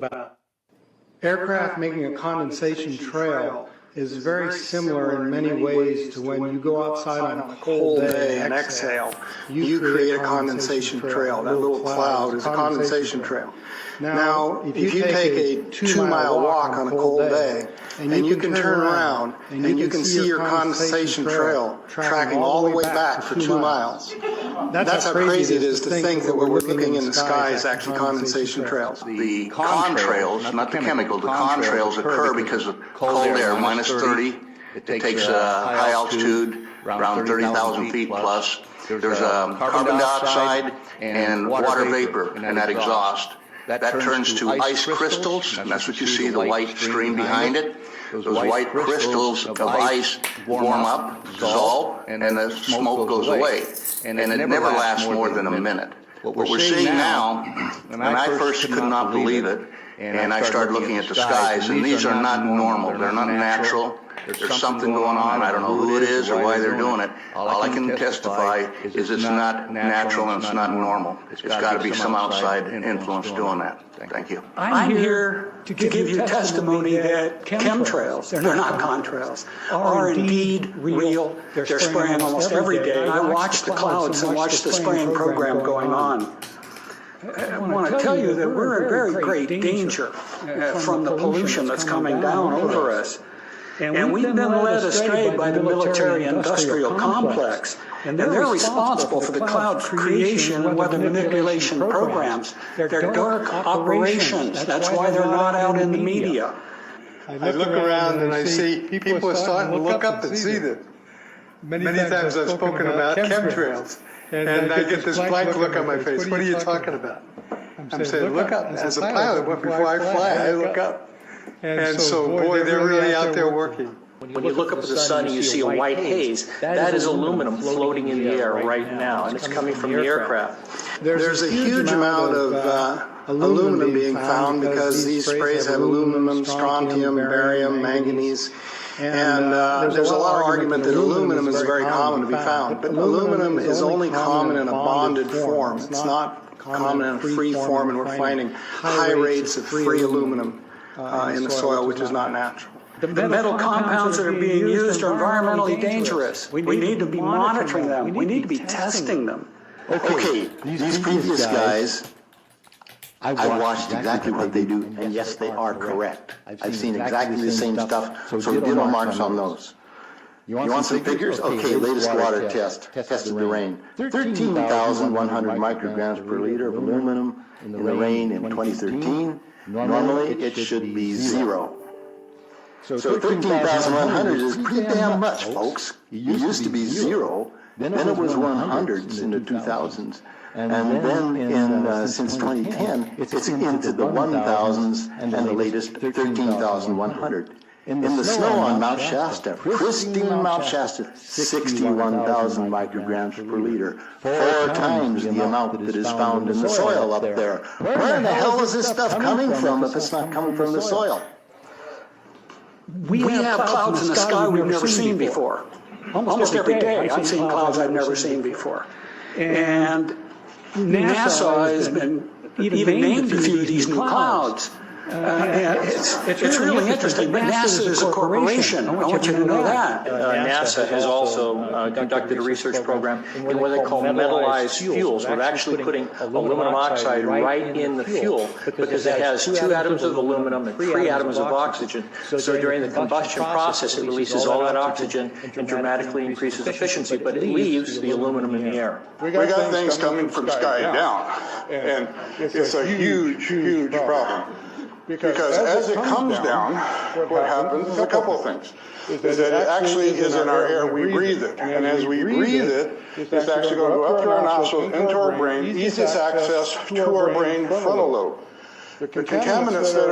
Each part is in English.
about aircraft making a condensation trail is very similar in many ways to when you go outside on a cold day and exhale. You create a condensation trail. That little cloud is a condensation trail. Now, if you take a 2-mile walk on a cold day, and you can turn around and you can see your condensation trail tracking all the way back for 2 miles. That's how crazy it is to think that what we're looking in the sky is actually condensation trails. The contrails, not the chemical, the contrails occur because of cold air, minus 30. It takes high altitude, around 30,000 feet plus. There's carbon dioxide and water vapor in that exhaust. That turns to ice crystals, and that's what you see, the white stream behind it. Those white crystals of ice warm up, dissolve, and the smoke goes away. And it never lasts more than a minute. What we're seeing now, and I first could not believe it, and I started looking at the skies, and these are not normal, they're not natural. There's something going on. I don't know who it is or why they're doing it. All I can testify is it's not natural and it's not normal. It's got to be some outside influence doing that. Thank you. I'm here to give you testimony that chemtrails, they're not contrails, are indeed real. They're spraying almost every day. I watch the clouds and watch the spraying program going on. I want to tell you that we're in very great danger from the pollution that's coming down over us. And we've been led astray by the military-industrial complex, and they're responsible for the cloud creation and weather manipulation programs. They're dark operations. That's why they're not out in the media. I look around and I see people are starting to look up and see this. Many times I've spoken about chemtrails, and I get this blank look on my face. What are you talking about? I'm saying, look up. As a pilot, before I fly, I look up. And so, boy, they're really out there working. When you look up at the sun and you see a white haze, that is aluminum floating in the air right now, and it's coming from the aircraft. There's a huge amount of aluminum being found because these sprays have aluminum, strontium, barium, manganese. And there's a lot of argument that aluminum is very common to be found. But aluminum is only common in a bonded form. It's not common in a free form, and we're finding high rates of free aluminum in the soil, which is not natural. The metal compounds that are being used are environmentally dangerous. We need to be monitoring them. We need to be testing them. Okay, these previous guys, I watched exactly what they do, and yes, they are correct. I've seen exactly the same stuff, so ditto marks on those. You want some figures? Okay, latest water test. Tested the rain. 13,100 micrograms per liter of aluminum in the rain in 2013. Normally, it should be 0. So 13,100 is pretty damn much, folks. It used to be 0, then it was 100s in the 2000s. And then since 2010, it's into the 1,000s and the latest 13,100. In the snow on Mount Shasta, pristine Mount Shasta, 61,000 micrograms per liter, 4 times the amount that is found in the soil up there. Where in the hell is this stuff coming from if it's not coming from the soil? We have clouds in the sky we've never seen before. Almost every day I'm seeing clouds I've never seen before. And NASA has been even named a few of these new clouds. It's really interesting, but NASA is a corporation. I want you to know that. NASA has also conducted a research program in what they call metallized fuels. We're actually putting aluminum oxide right in the fuel because it has 2 atoms of aluminum and 3 atoms of oxygen. So during the combustion process, it releases all that oxygen and dramatically increases efficiency, but it leaves the aluminum in the air. We got things coming from sky down, and it's a huge, huge problem. Because as it comes down, what happens is a couple of things. Is that it actually is in our air, we breathe it. And as we breathe it, it's actually going to go up through our nostrils, into our brain, easiest access to our brain frontal lobe. The contaminants that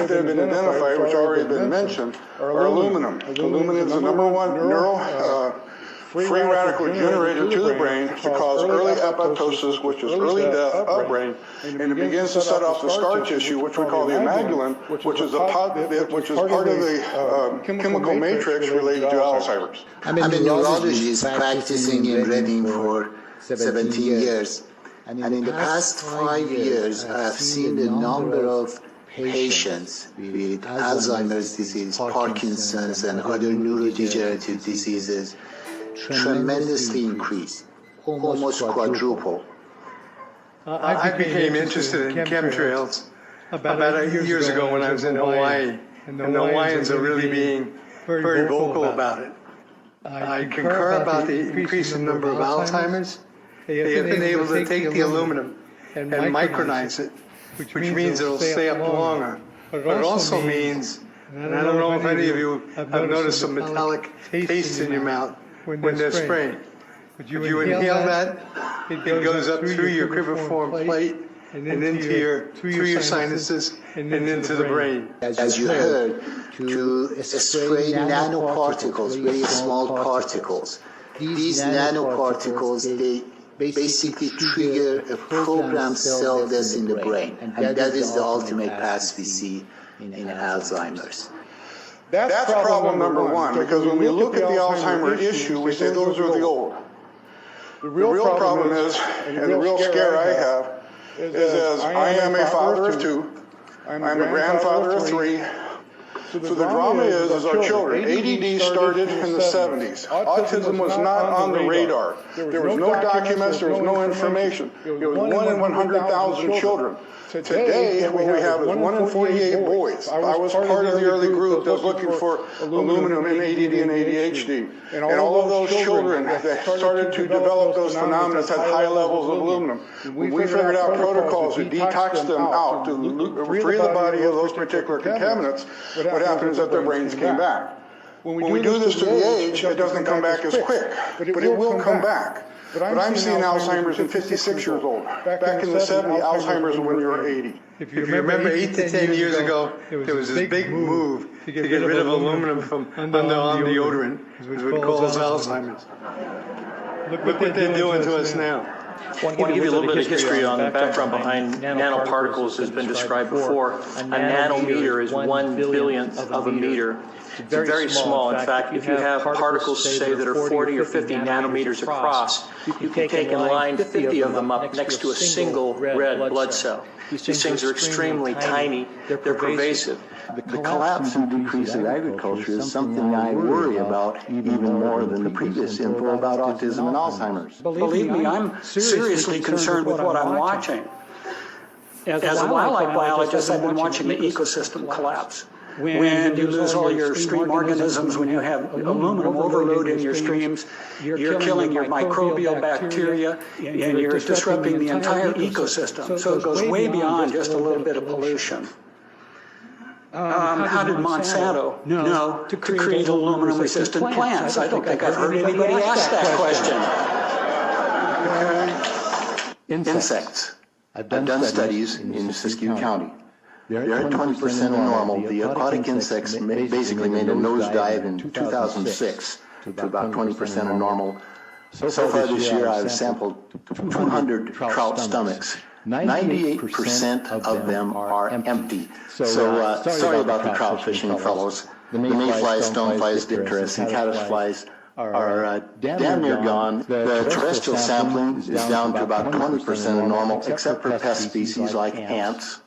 have been identified, which already been mentioned, are aluminum. Aluminum is the #1 free radical generator to the brain to cause early apoptosis, which is early death of brain, and it begins to set off the scar tissue, which we call the amygdalin, which is part of the chemical matrix related to Alzheimer's. I'm a neurologist practicing in Reading for 17 years, and in the past 5 years, I've seen the number of patients with Alzheimer's disease, Parkinson's, and other neurodegenerative diseases tremendously increased, almost quadruple. I became interested in chemtrails about 8 years ago when I was in Hawaii, and the Hawaiians are really being very vocal about it. I concur about the increasing number of Alzheimer's. They have been able to take the aluminum and micronize it, which means it'll stay up longer. But it also means, and I don't know if any of you have noticed a metallic taste in your mouth when they're spraying. But you inhale that, it goes up through your cribriform plate and into through your sinuses and into the brain. As you heard, to spray nanoparticles, very small particles. These nanoparticles, they basically trigger a programmed cell death in the brain. And that is the ultimate path we see in Alzheimer's. That's problem number one, because when we look at the Alzheimer issue, we say those are the old. The real problem is, and the real scare I have, is as I am a father of two, I'm a grandfather of three. So the drama is our children. ADD started in the 70s. Autism was not on the radar. There was no documents, there was no information. It was 1 in 100,000 children. Today, what we have is 1 in 48 boys. I was part of the early group that was looking for aluminum in ADD and ADHD. And all of those children that started to develop those phenomena had high levels of aluminum. We figured out protocols to detox them out, to free the body of those particular contaminants. What happened is that their brains came back. When we do this to the age, it doesn't come back as quick, but it will come back. But I'm seeing Alzheimer's in 56 years old. Back in the 70s, Alzheimer's when you were 80. If you remember 8 to 10 years ago, there was this big move to get rid of aluminum from underarm deodorant, which would cause Alzheimer's. Look what they're doing to us now. I want to give you a little bit of history on the background behind nanoparticles has been described before. A nanometer is 1/1000th of a meter. It's very small. In fact, if you have particles, say, that are 40 or 50 nanometers across, you can take and line 50 of them up next to a single red blood cell. These things are extremely tiny. They're pervasive. The collapse and decrease of agriculture is something I worry about even more than the previous info about autism and Alzheimer's. Believe me, I'm seriously concerned with what I'm watching. As a wildlife biologist, I've been watching the ecosystem collapse. When you lose all your stream organisms, when you have aluminum overload in your streams, you're killing your microbial bacteria and you're disrupting the entire ecosystem. So it goes way beyond just a little bit of pollution. How did Monsanto know to create aluminum-resistant plants? I don't think I've heard anybody ask that question. Insects. I've done studies in Siskiyou County. They're at 20% of normal. The aquatic insects basically made a nosedive in 2006 to about 20% of normal. So far this year, I've sampled 200 trout stomachs. 98% of them are empty. So sorry about the trout fishing fellows. The mayflies, stoneflies, dipterus, and caddisflies are damn near gone. The terrestrial sampling is down to about 20% of normal, except for pest species like ants.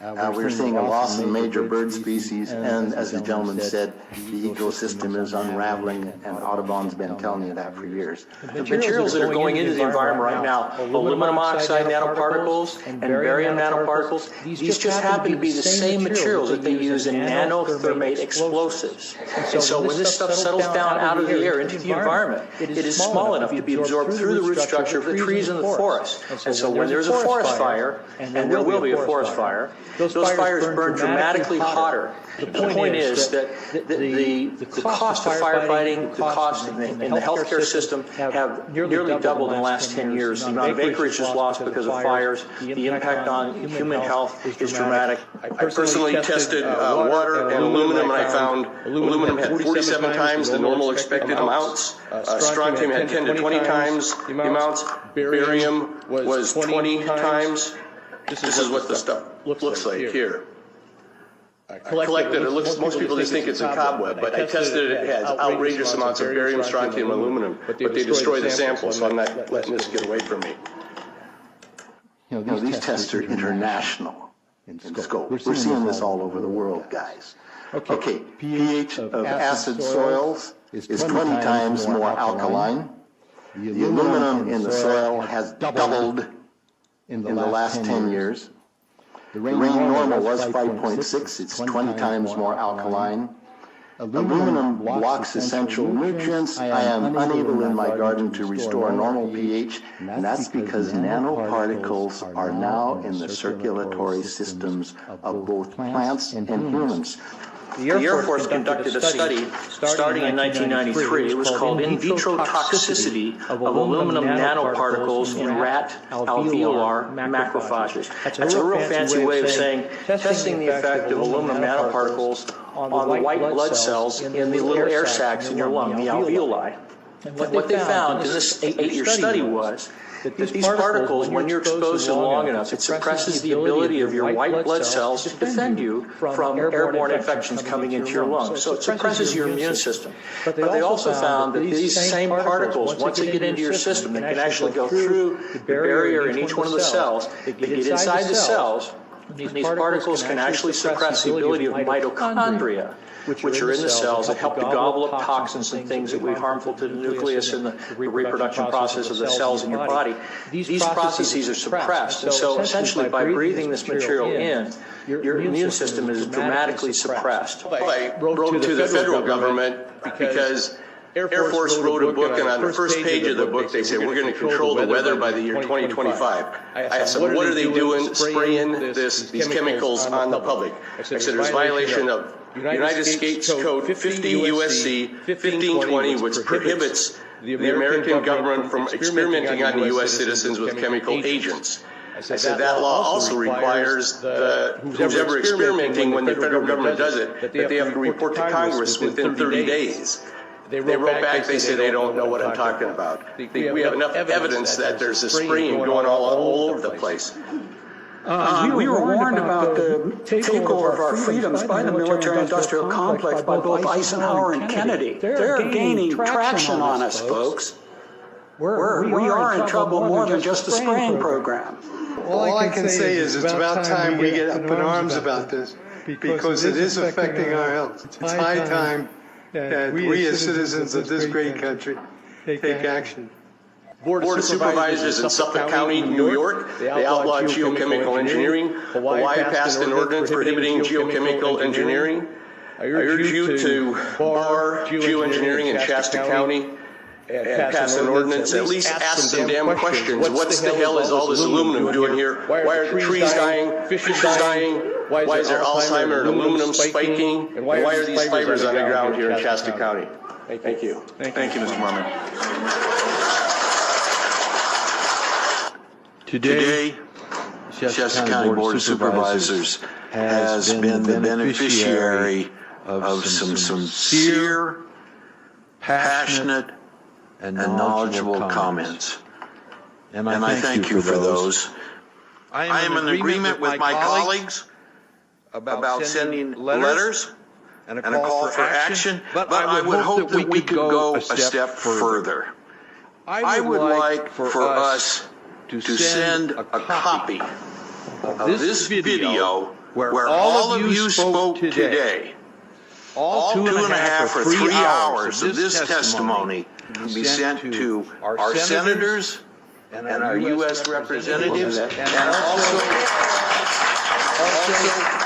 We're seeing a loss in major bird species, and as the gentleman said, the ecosystem is unraveling, and Audubon's been telling you that for years. The materials that are going into the environment right now, aluminum oxide nanoparticles and barium nanoparticles, these just happen to be the same materials that they use in nanothermate explosives. And so when this stuff settles down out of the air into the environment, it is small enough to be absorbed through the root structure of the trees in the forest. And so when there's a forest fire, and there will be a forest fire, those fires burn dramatically hotter. The point is that the cost of firefighting, the cost in the healthcare system have nearly doubled in the last 10 years. The amount of acreage is lost because of fires. The impact on human health is dramatic. I personally tested water and aluminum, and I found aluminum had 47 times the normal expected amounts. Strontium had 10 to 20 times the amounts. Barium was 20 times. This is what the stuff looks like here. I collected it. Most people just think it's a cobweb, but I tested it. It has outrageous amounts of barium, strontium, and aluminum, but they destroy the sample, so I'm not letting this get away from me. These tests are international. in scope. We're seeing this all over the world, guys. Okay, pH of acid soils is 20 times more alkaline. The aluminum in the soil has doubled in the last 10 years. The rain normal was 5.6, it's 20 times more alkaline. Aluminum blocks essential nutrients. I am unable in my garden to restore normal pH, and that's because nanoparticles are now in the circulatory systems of both plants and humans. The Air Force conducted a study starting in 1993. It was called In Vitro Toxicity of Aluminum Nanoparticles in Rat Alveolar Macrophages. That's a real fancy way of saying testing the effect of aluminum nanoparticles on the white blood cells in the little air sacs in your lung, the alveoli. And what they found in this 8-year study was that these particles, when you're exposed to them long enough, it suppresses the ability of your white blood cells to defend you from airborne infections coming into your lungs. So it suppresses your immune system. But they also found that these same particles, once they get into your system, they can actually go through the barrier in each one of the cells. They get inside the cells. These particles can actually suppress the ability of mitochondria, which are in the cells that help to gobble up toxins and things that would be harmful to the nucleus and the reproduction process of the cells in your body. These processes are suppressed, and so essentially by breathing this material in, your immune system is dramatically suppressed. I wrote to the federal government because Air Force wrote a book, and on the first page of the book, they said, we're going to control the weather by the year 2025. I asked them, what are they doing, spraying these chemicals on the public? I said, there's violation of United States Code 50 USC 1520, which prohibits the American government from experimenting on the U.S. citizens with chemical agents. I said that law also requires who's ever experimenting, when the federal government does it, that they have to report to Congress within 30 days. They wrote back, they say they don't know what I'm talking about. We have enough evidence that there's a spraying going all over the place. We were warned about the takeover of our freedoms by the military-industrial complex by both Eisenhower and Kennedy. They're gaining traction on us, folks. We are in trouble more than just the spraying program. All I can say is it's about time we get up in arms about this, because it is affecting our health. It's high time that we as citizens of this great country take action. Board of Supervisors in Suffolk County, New York, they outlawed geochemical engineering. Hawaii passed an ordinance prohibiting geochemical engineering. I urge you to bar geoengineering in Shasta County and pass an ordinance. At least ask some damn questions. What the hell is all this aluminum doing here? Why are the trees dying, fishes dying? Why is there Alzheimer and aluminum spiking? And why are these fibers on the ground here in Shasta County? Thank you. Thank you, Mr. Mormon. Today, Shasta County Board of Supervisors has been the beneficiary of some sincere, passionate, and knowledgeable comments. And I thank you for those. I am in agreement with my colleagues about sending letters and a call for action, but I would hope that we could go a step further. I would like for us to send a copy of this video where all of you spoke today. All 2.5 or 3 hours of this testimony be sent to our senators and our U.S. representatives, and also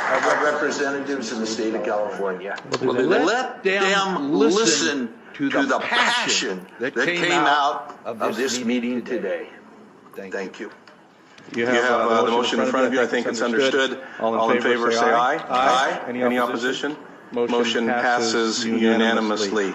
our representatives in the state of California. Let them listen to the passion that came out of this meeting today. Thank you. You have the motion in front of you. I think it's understood. All in favor, say aye. Aye. Any opposition? Motion passes unanimously.